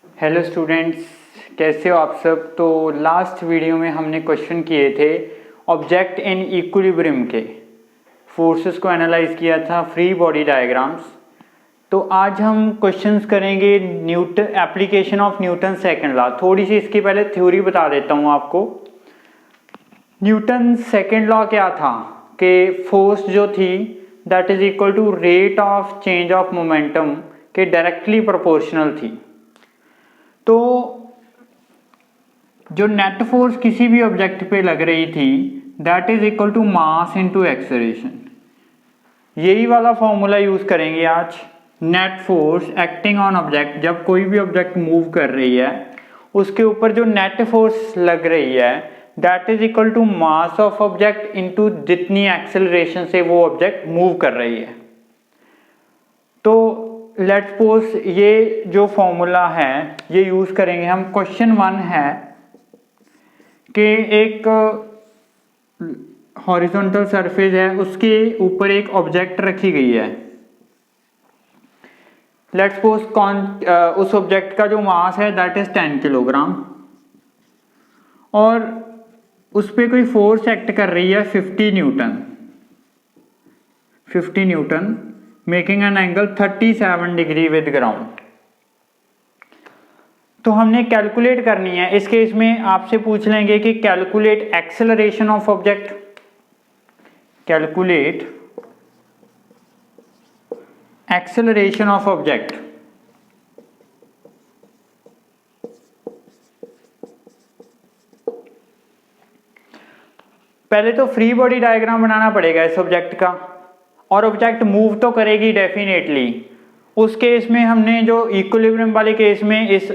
Hello students, कैसे हो आप सब। तो लास्ट वीडियो में हमने क्वेश्चन किए थे ऑब्जेक्ट इन इक्विलिब्रियम के, फोर्सेस को एनालाइज किया था, फ्री बॉडी डायग्राम्स। तो आज हम क्वेश्चंस करेंगे Newton, application of Newton second law. थोड़ी सी इसकी पहले थ्योरी बता देता हूँ आपको। न्यूटन सेकंड लॉ क्या था कि फोर्स जो थी that is equal to rate of change of momentum के डायरेक्टली प्रोपोर्शनल थी। तो जो नेट फोर्स किसी भी ऑब्जेक्ट पे लग रही थी that is equal to mass into acceleration. यही वाला फॉर्मूला यूज करेंगे आज। Net force acting on object, जब कोई भी ऑब्जेक्ट मूव कर रही है उसके ऊपर जो नेट फोर्स लग रही है that is equal to mass of object into जितनी एक्सेलरेशन से वो ऑब्जेक्ट मूव कर रही है। तो लेट्स सपोज ये जो फॉर्मूला है ये यूज करेंगे हम। क्वेश्चन 1 है कि एक हॉरिजॉन्टल सरफेस है, उसके ऊपर एक ऑब्जेक्ट रखी गई है। लेट्स सपोज उस ऑब्जेक्ट का जो मास है दैट इज 10 किलोग्राम और उस पर कोई फोर्स एक्ट कर रही है 50 Newton making an angle 37 degree with ground. तो हमने कैलकुलेट करनी है। इस केस में आपसे पूछ लेंगे कि calculate acceleration of object. Calculate acceleration of object. पहले तो फ्री बॉडी डायग्राम बनाना पड़ेगा इस ऑब्जेक्ट का, और ऑब्जेक्ट मूव तो करेगी डेफिनेटली। उस केस में हमने जो इक्विलिब्रियम वाले केस में इस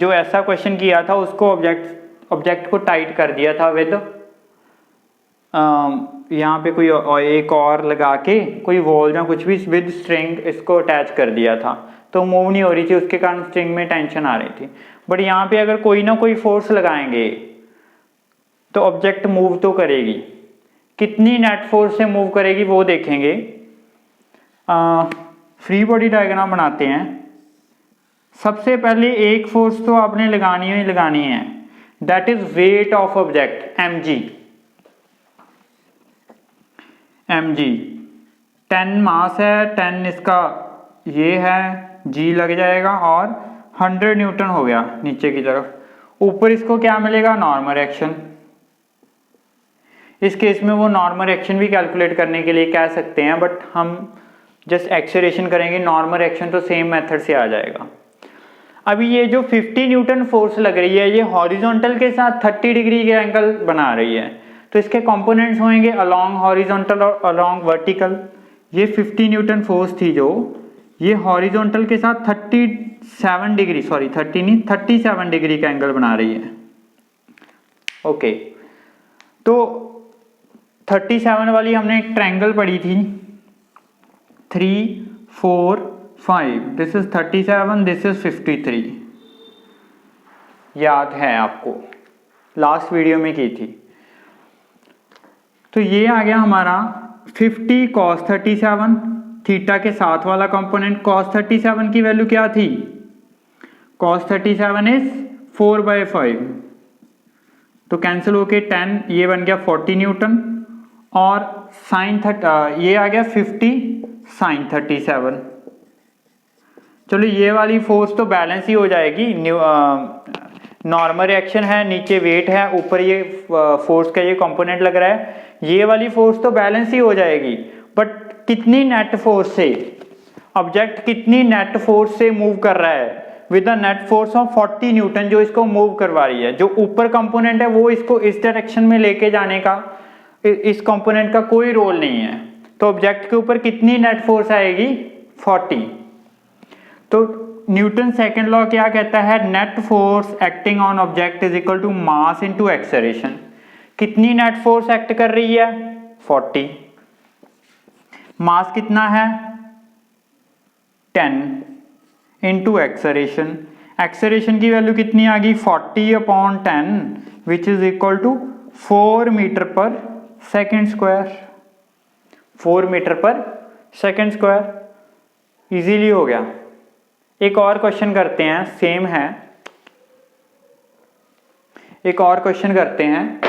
जो ऐसा क्वेश्चन किया था उसको ऑब्जेक्ट को टाइट कर दिया था विद यहाँ पे कोई एक और लगा के कोई वॉल या कुछ भी विद स्ट्रिंग इसको अटैच कर दिया था, तो मूव नहीं हो रही थी, उसके कारण स्ट्रिंग में टेंशन आ रही थी। बट यहाँ पे अगर कोई ना कोई फोर्स लगाएंगे तो ऑब्जेक्ट मूव तो करेगी। कितनी नेट फोर्स से मूव करेगी वो देखेंगे। फ्री बॉडी डायग्राम बनाते हैं। सबसे पहले एक फोर्स तो आपने लगानी ही लगानी है, that is weight of object mg। 10 मास है, 10 इसका ये है, g लग जाएगा और 100 न्यूटन हो गया नीचे की तरफ। ऊपर इसको क्या मिलेगा, नॉर्मल एक्शन। इस केस में वो नॉर्मल एक्शन भी कैलकुलेट करने के लिए कह सकते हैं, बट हम जस्ट एक्सेलरेशन करेंगे। नॉर्मल एक्शन तो सेम मेथड से आ जाएगा। अभी ये जो 50 न्यूटन फोर्स लग रही है ये हॉरिजॉन्टल के साथ 30 डिग्री के एंगल बना रही है, तो इसके कंपोनेंट्स होंगे अलोंग हॉरिजॉन्टल और अलोंग वर्टिकल। ये 50 न्यूटन फोर्स थी जो ये हॉरिजॉन्टल के साथ 37 डिग्री, सॉरी 30 नहीं 37 डिग्री का एंगल बना रही है। ओके, तो 37 वाली हमने एक ट्रायंगल पढ़ी थी, 3 4 5, दिस इज 37, दिस इज 53। याद है आपको, लास्ट वीडियो में की थी। तो ये आ गया हमारा 50 cos 37, थीटा के साथ वाला कंपोनेंट। cos 37 की वैल्यू क्या थी, cos 37 इज 4/5, तो कैंसिल होके 10, ये बन गया 40 न्यूटन और साइन ये आ गया 50 साइन 37। चलो ये वाली फोर्स तो बैलेंस ही हो जाएगी। नॉर्मल रिएक्शन है, नीचे वेट है, ऊपर ये फोर्स का ये कंपोनेंट लग रहा है, ये वाली फोर्स तो बैलेंस ही हो जाएगी। बट कितनी नेट फोर्स से ऑब्जेक्ट कितनी नेट फोर्स से मूव कर रहा है, with the net force of 40 Newton जो इसको मूव करवा रही है। जो ऊपर कंपोनेंट है वो इसको इस डायरेक्शन में लेके जाने का इस कंपोनेंट का कोई रोल नहीं है। तो ऑब्जेक्ट के ऊपर कितनी नेट फोर्स आएगी, 40। तो न्यूटन सेकंड लॉ क्या कहता है, net force acting on object is equal to mass into acceleration. कितनी नेट फोर्स एक्ट कर रही है, 40। मास कितना है, 10 इनटू एक्सेलरेशन। एक्सेलरेशन की वैल्यू कितनी आ गई, 40/10 which is equal to 4 metre per second square. 4 metre per second square, easily हो गया। एक और क्वेश्चन करते हैं, सेम है। एक और क्वेश्चन करते हैं।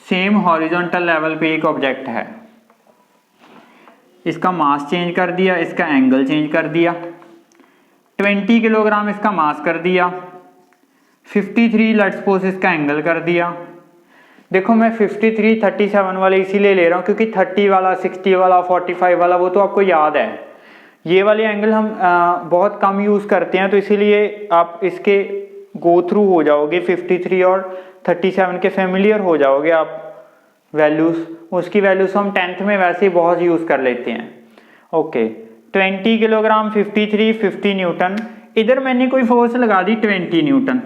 सेम हॉरिजॉन्टल लेवल पे एक ऑब्जेक्ट है, इसका मास चेंज कर दिया, इसका एंगल चेंज कर दिया, 20 किलोग्राम इसका मास कर दिया, 53 लेट्स सपोज इसका एंगल कर दिया। देखो मैं 53, 37 वाले इसीलिए ले रहा हूँ क्योंकि 30 वाला, 60 वाला, 45 वाला वो तो आपको याद है। ये वाले एंगल हम बहुत कम यूज़ करते हैं, तो इसीलिए आप इसके गो थ्रू हो जाओगे, 53 और 37 के फेमिलियर हो जाओगे आप वैल्यूज़। उसकी वैल्यूज़ हम 10th में वैसे ही बहुत यूज़ कर लेते हैं। Okay, 20 kilogram, 53, 50 Newton. इधर मैंने कोई फोर्स लगा दी 20 न्यूटन।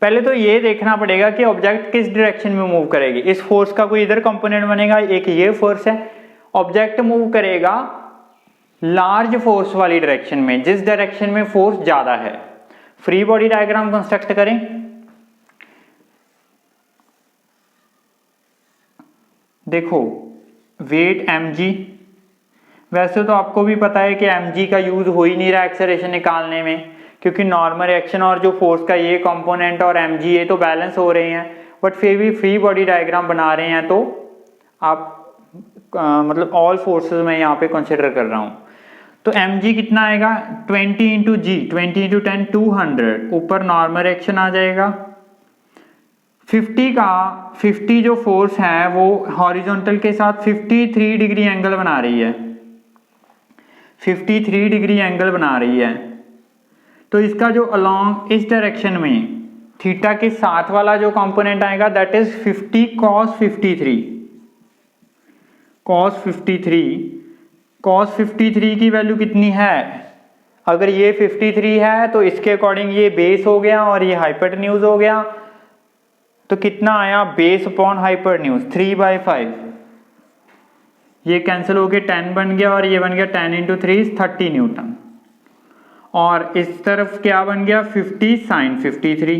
पहले तो ये देखना पड़ेगा कि ऑब्जेक्ट किस डायरेक्शन में मूव करेगी। इस फोर्स का कोई इधर कंपोनेंट बनेगा, एक ये फोर्स है। ऑब्जेक्ट मूव करेगा लार्ज फोर्स वाली डायरेक्शन में, जिस डायरेक्शन में फोर्स ज्यादा है। फ्री बॉडी डायग्राम कंस्ट्रक्ट करें। देखो वेट mg, वैसे तो आपको भी पता है कि mg का यूज हो ही नहीं रहा एक्सेलरेशन निकालने में, क्योंकि नॉर्मल रिएक्शन और जो फोर्स का ये कंपोनेंट और mg ये तो बैलेंस हो रहे हैं, बट फिर भी फ्री बॉडी डायग्राम बना रहे हैं तो आप मतलब ऑल फोर्सेस में यहाँ पे कंसिडर कर रहा हूँ। तो mg कितना आएगा, 20 इंटू जी, 20 इंटू 10 200, ऊपर नॉर्मल रिएक्शन आ जाएगा। 50 जो फोर्स है वो हॉरिजॉन्टल के साथ 53 डिग्री एंगल बना रही है, 53 डिग्री एंगल बना रही है। तो इसका जो अलोंग इस डायरेक्शन में थीटा के साथ वाला जो कंपोनेंट आएगा that is 50 cos 53, cos 53। cos 53 की वैल्यू कितनी है, अगर ये 53 है तो इसके अकॉर्डिंग ये बेस हो गया और ये हाइपोटेन्यूज हो गया, तो कितना आया बेस अपॉन हाइपोटेन्यूज 3/5। ये कैंसिल होके 10 बन गया और ये बन गया 10 इंटू 3 30 न्यूटन। और इस तरफ क्या बन गया 50 साइन 53,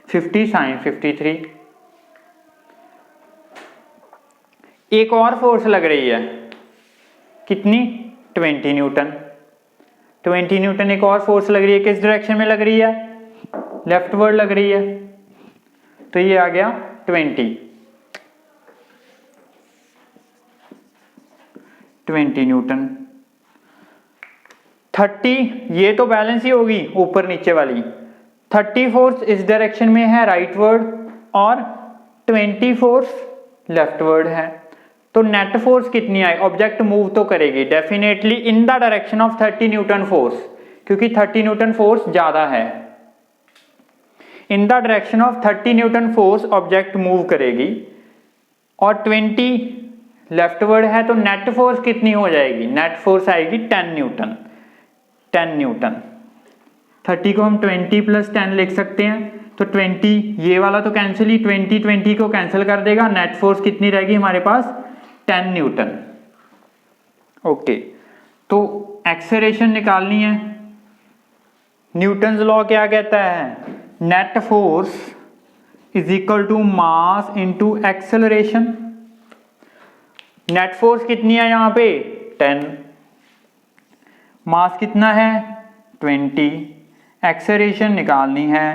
50 साइन 53। एक और फोर्स लग रही है, कितनी 20 न्यूटन। 20 न्यूटन एक और फोर्स लग रही है, किस डायरेक्शन में लग रही है, लेफ्टवर्ड लग रही है, तो ये आ गया 20 न्यूटन। 30 ये तो बैलेंस ही होगी ऊपर नीचे वाली, 30 फोर्स इस डायरेक्शन में है राइटवर्ड और 20 फोर्स लेफ्टवर्ड है। तो नेट फोर्स कितनी आई, ऑब्जेक्ट मूव तो करेगी definitely in the direction of 30 Newton force, क्योंकि 30 न्यूटन फोर्स ज्यादा है। In the direction of 30 Newton force object move करेगी और 20 लेफ्टवर्ड है, तो नेट फोर्स कितनी हो जाएगी, नेट फोर्स आएगी 10 न्यूटन। 10 न्यूटन। 30 को हम 20 प्लस 10 लिख सकते हैं, तो 20 ये वाला तो कैंसिल ही, 20 को कैंसिल कर देगा, नेट फोर्स कितनी रहेगी हमारे पास 10 न्यूटन। ओके, तो एक्सेलरेशन निकालनी है। न्यूटन्स लॉ क्या कहता है, net force is equal to mass into acceleration. Net force कितनी है यहाँ पे 10, मास कितना है 20, एक्सेलरेशन निकालनी है।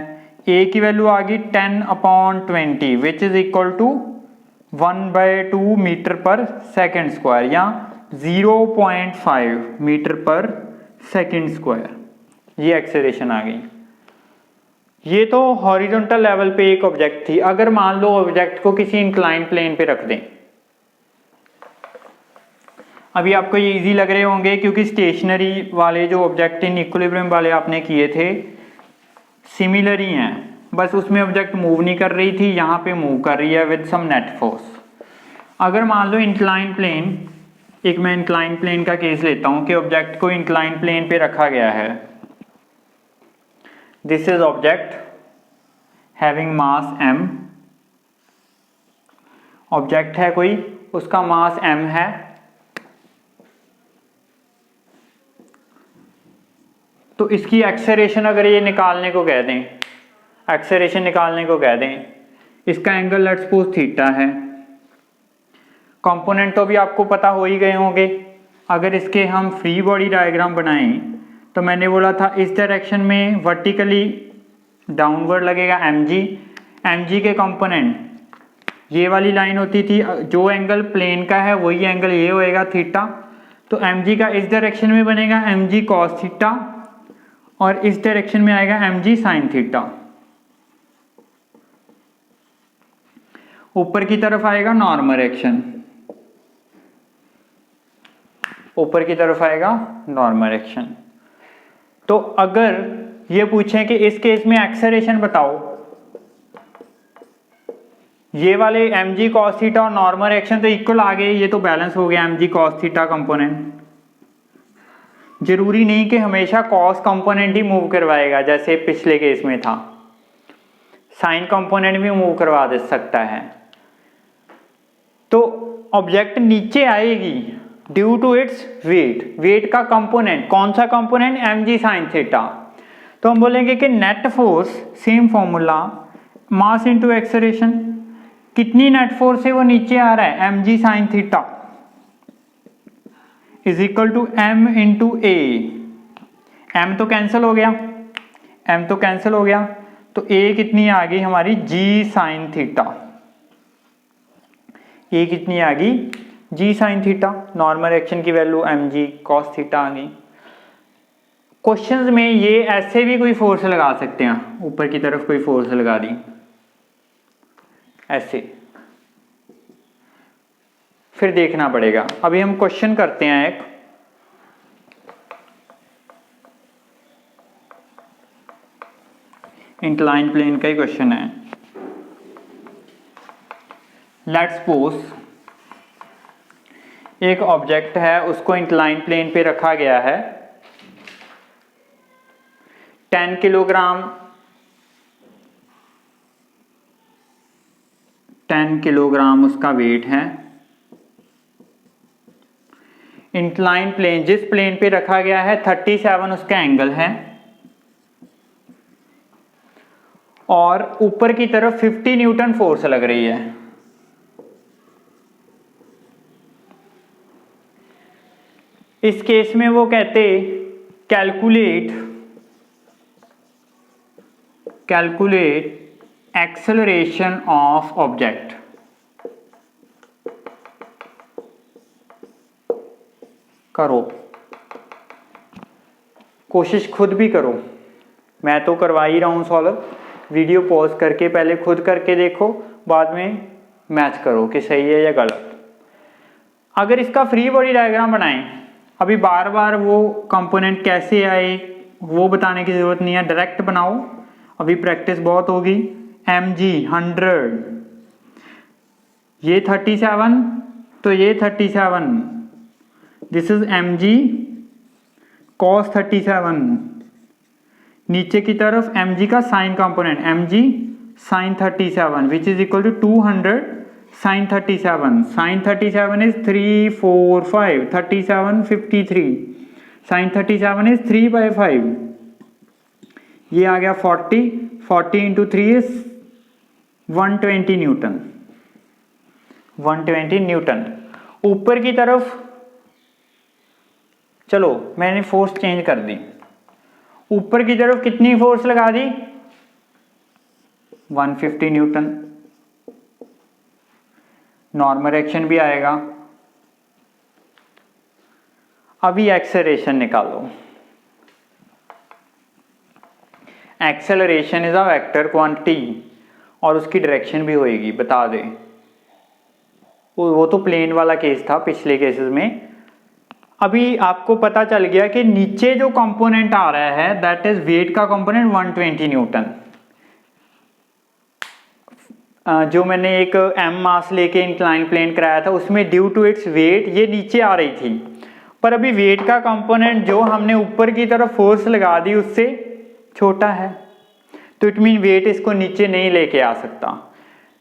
ए की वैल्यू आ गई 10/20 which is equal to 1/2 metre per second square या 0.5 मीटर पर सेकेंड स्क्वायर। ये एक्सेलरेशन आ गई। ये तो हॉरिजॉन्टल लेवल पे एक ऑब्जेक्ट थी। अगर मान लो ऑब्जेक्ट को किसी इंक्लाइन प्लेन पे रख दें, अभी आपको ये इजी लग रहे होंगे क्योंकि स्टेशनरी वाले जो ऑब्जेक्ट इन इक्विलिब्रियम वाले आपने किए थे सिमिलर ही हैं, बस उसमें ऑब्जेक्ट मूव नहीं कर रही थी, यहाँ पे मूव कर रही है विद सम नेट फोर्स। अगर मान लो इंक्लाइन प्लेन, एक मैं इंक्लाइन प्लेन का केस लेता हूँ कि ऑब्जेक्ट को इंक्लाइन प्लेन पे रखा गया है। This is object having mass m, object है कोई, उसका मास m है। तो इसकी एक्सेलरेशन अगर ये निकालने को कह दें, एक्सेलरेशन निकालने को कह दें इसका एंगल लेट्स सपोज थीटा है। कंपोनेंट तो भी आपको पता हो ही गए होंगे। अगर इसके हम फ्री बॉडी डायग्राम बनाएं तो मैंने बोला था इस डायरेक्शन में वर्टिकली डाउनवर्ड लगेगा mg के कंपोनेंट ये वाली लाइन होती थी, जो एंगल प्लेन का है वही एंगल ये होएगा थीटा। तो mg का इस डायरेक्शन में बनेगा mg cos थीटा और इस डायरेक्शन में आएगा mg sin थीटा। ऊपर की तरफ आएगा नॉर्मल एक्शन, ऊपर की तरफ आएगा नॉर्मल एक्शन। तो अगर ये पूछें कि इस केस में एक्सेलरेशन बताओ, ये वाले mg cos थीटा और नॉर्मल एक्शन तो इक्वल आ गए, ये तो बैलेंस हो गया mg cos थीटा कंपोनेंट। जरूरी नहीं कि हमेशा cos कंपोनेंट ही मूव करवाएगा, जैसे पिछले केस में था, साइन कंपोनेंट भी मूव करवा दे सकता है। तो ऑब्जेक्ट नीचे आएगी due to its weight. Weight का कंपोनेंट कौन सा कंपोनेंट? mg sin theta. तो हम बोलेंगे कि net force, same formula, mass into acceleration. कितनी नेट फोर्स है वो नीचे आ रहा है mg sin theta is equal to m into a. m तो कैंसिल हो गया, m तो कैंसिल हो गया, तो a कितनी आ गई हमारी g sin थीटा। a कितनी आ गई? g sin theta. Normal action की वैल्यू mg cos थीटा आ गई। क्वेश्चंस में ये ऐसे भी कोई फोर्स लगा सकते हैं, ऊपर की तरफ कोई फोर्स लगा दी ऐसे, फिर देखना पड़ेगा। अभी हम क्वेश्चन करते हैं एक, इंक्लाइन प्लेन का ही क्वेश्चन है। लेट्स सपोज एक ऑब्जेक्ट है, उसको इंक्लाइन प्लेन पे रखा गया है, 10 किलोग्राम उसका वेट है। इंक्लाइन प्लेन, जिस प्लेन पे रखा गया है 37 उसका एंगल है, और ऊपर की तरफ 50 न्यूटन फोर्स लग रही है। इस केस में वो कहते कैलकुलेट एक्सेलरेशन ऑफ ऑब्जेक्ट। करो, कोशिश खुद भी करो, मैं तो करवा ही रहा हूं सॉल्व। वीडियो पॉज करके पहले खुद करके देखो, बाद में मैच करो कि सही है या गलत। अगर इसका फ्री बॉडी डायग्राम बनाएं, अभी बार बार वो कंपोनेंट कैसे आए वो बताने की जरूरत नहीं है, डायरेक्ट बनाओ, अभी प्रैक्टिस बहुत होगी। mg 100, ये 37 तो ये 37, दिस इज mg cos 37। नीचे की तरफ mg का sine component mg sin 37 which is equal to 200 sin 37। sin 37 is 3 4 5, 37 53, sin 37 is 3/5, ये आ गया 40 इंटू 3 इज 120 न्यूटन। 120 न्यूटन। ऊपर की तरफ चलो मैंने फोर्स चेंज कर दी, ऊपर की तरफ कितनी फोर्स लगा दी? 150 न्यूटन। नॉर्मल एक्शन भी आएगा। अभी एक्सेलरेशन निकालो। Acceleration is a vector quantity और उसकी डायरेक्शन भी होएगी, बता दे। वो तो प्लेन वाला केस था पिछले केसेस में। अभी आपको पता चल गया कि नीचे जो कंपोनेंट आ रहा है दैट इज वेट का कंपोनेंट 120 न्यूटन। जो मैंने एक m मास लेके इंक्लाइन प्लेन कराया था उसमें ड्यू टू इट्स वेट ये नीचे आ रही थी, पर अभी वेट का कंपोनेंट जो हमने ऊपर की तरफ फोर्स लगा दी उससे छोटा है, तो इट मीन वेट इसको नीचे नहीं लेके आ सकता।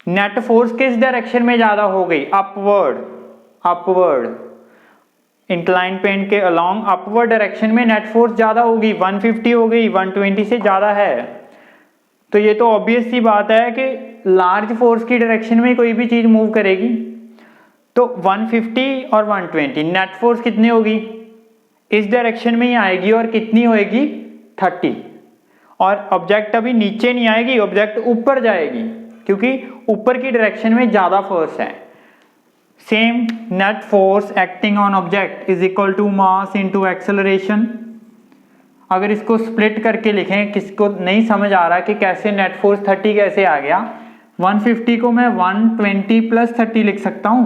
नेट फोर्स किस डायरेक्शन में ज्यादा हो गई? अपवर्ड। इंक्लाइन प्लेन के अलोंग अपवर्ड डायरेक्शन में नेट फोर्स ज्यादा होगी, 150 हो गई, 120 से ज्यादा है। तो ये तो ऑब्वियस सी बात है कि लार्ज फोर्स की डायरेक्शन में कोई भी चीज मूव करेगी तो 150 और 120 नेट फोर्स कितनी होगी, इस डायरेक्शन में ही आएगी और कितनी होएगी 30। और ऑब्जेक्ट अभी नीचे नहीं आएगी, ऑब्जेक्ट ऊपर जाएगी क्योंकि ऊपर की डायरेक्शन में ज्यादा फोर्स है। Same net force acting on object is equal to mass into acceleration. अगर इसको स्प्लिट करके लिखें, किसको नहीं समझ आ रहा कि कैसे नेट फोर्स 30 कैसे आ गया, 150 को मैं 120 प्लस 30 लिख सकता हूं।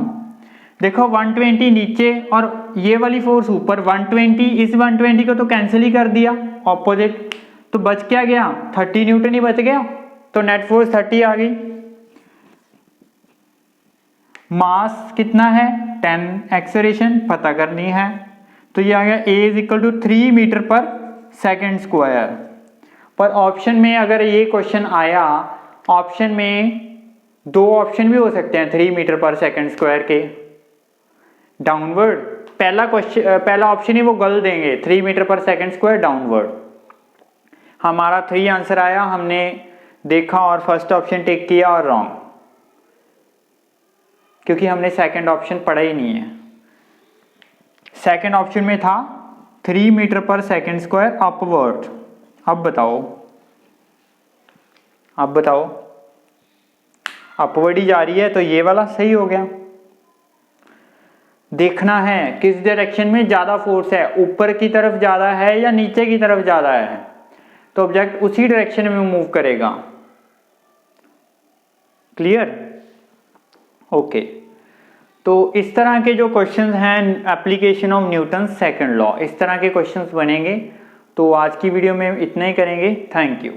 देखो 120 नीचे और ये वाली फोर्स ऊपर, 120 इस 120 को तो कैंसिल ही कर दिया ऑपोजिट, तो बच क्या गया 30 न्यूटन ही बच गया, तो नेट फोर्स 30 आ गई। मास कितना है 10, एक्सेलरेशन पता करनी है तो ये आ गया a is equal to 3 metre per second square. पर ऑप्शन में अगर ये क्वेश्चन आया, ऑप्शन में दो ऑप्शन भी हो सकते हैं 3 मीटर पर सेकेंड स्क्वायर के डाउनवर्ड। पहला ऑप्शन ही वो गलत देंगे 3 metre per second square downward. हमारा 3 आंसर आया, हमने देखा और फर्स्ट ऑप्शन टिक किया और रॉन्ग, क्योंकि हमने सेकंड ऑप्शन पढ़ा ही नहीं है। सेकंड ऑप्शन में था 3 metre per second square upward. अब बताओ अपवर्ड ही जा रही है तो ये वाला सही हो गया। देखना है किस डायरेक्शन में ज्यादा फोर्स है, ऊपर की तरफ ज्यादा है या नीचे की तरफ ज्यादा है, तो ऑब्जेक्ट उसी डायरेक्शन में मूव करेगा। क्लियर? ओके। तो इस तरह के जो क्वेश्चंस हैं application of Newton second law, इस तरह के क्वेश्चंस बनेंगे। तो आज की वीडियो में इतना ही करेंगे। Thank you.